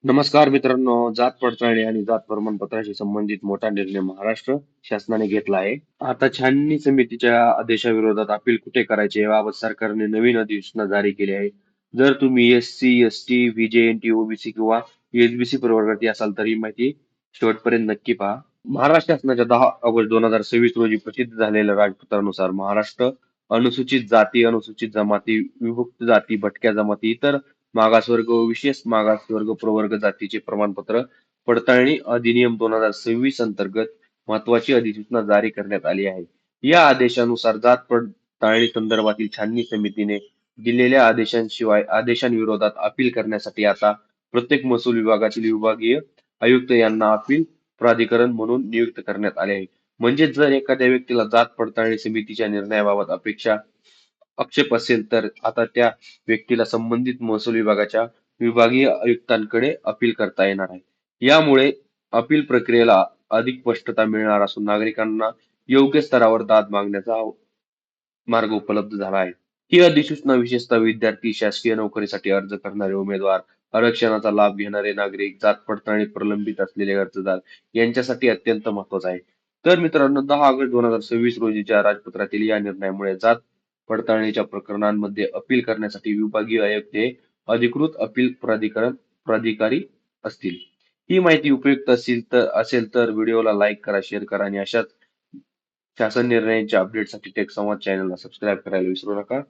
नमस्कार मित्रांनो, जात पडताळणी आणि जात प्रमाणपत्राशी संबंधित मोठा निर्णय महाराष्ट्र शासनाने घेतला आहे. आता छाननी समितीच्या आदेशाविरोधात अपील कुठे करायचे याबाबत सरकारने नवीन अधिसूचना जारी केली आहे. जर तुम्ही SC, ST, VJNT, OBC किंवा SBC प्रवर्गातील असाल तर ही माहिती शेवटपर्यंत नक्की पहा. महाराष्ट्र शासनाच्या 10 ऑगस्ट 2026 रोजी प्रसिद्ध झालेल्या राजपत्रानुसार महाराष्ट्र अनुसूचित जाती, अनुसूचित जमाती, विमुक्त जाती, भटक्या जमाती, इतर मागासवर्ग व विशेष मागासवर्ग प्रवर्ग जातीचे प्रमाणपत्र पडताळणी अधिनियम 2026 अंतर्गत महत्वाची अधिसूचना जारी करण्यात आली आहे. या आदेशानुसार जात पडताळणी संदर्भातील छाननी समितीने दिलेल्या आदेशांविरोधात अपील करण्यासाठी आता प्रत्येक महसूल विभागातील विभागीय आयुक्त यांना अपील प्राधिकरण म्हणून नियुक्त करण्यात आले आहे. म्हणजे जर एखाद्या व्यक्तीला जात पडताळणी समितीच्या निर्णयाबाबत आक्षेप असेल तर आता त्या व्यक्तीला संबंधित महसूल विभागाच्या विभागीय आयुक्तांकडे अपील करता येणार आहे. यामुळे अपील प्रक्रियेला अधिक स्पष्टता मिळणार असून नागरिकांना योग्य स्तरावर दाद मागण्याचा मार्ग उपलब्ध झाला आहे. ही अधिसूचना विशेषतः विद्यार्थी, शासकीय नोकरीसाठी अर्ज करणारे उमेदवार, आरक्षणाचा लाभ घेणारे नागरिक, जात पडताळणी प्रलंबित असलेले अर्जदार यांच्यासाठी अत्यंत महत्वाचा आहे. तर मित्रांनो, 10 ऑगस्ट 2026 रोजीच्या राजपत्रातील या निर्णयामुळे जात पडताळणीच्या प्रकरणांमध्ये अपील करण्यासाठी विभागीय आयुक्त हे अधिकृत अपील प्राधिकारी असतील. ही माहिती उपयुक्त असेल तर व्हिडिओला लाईक करा, शेअर करा आणि अशाच शासन निर्णयांच्या अपडेटसाठी टेक संवाद चॅनलला सबस्क्राईब करायला विसरू नका.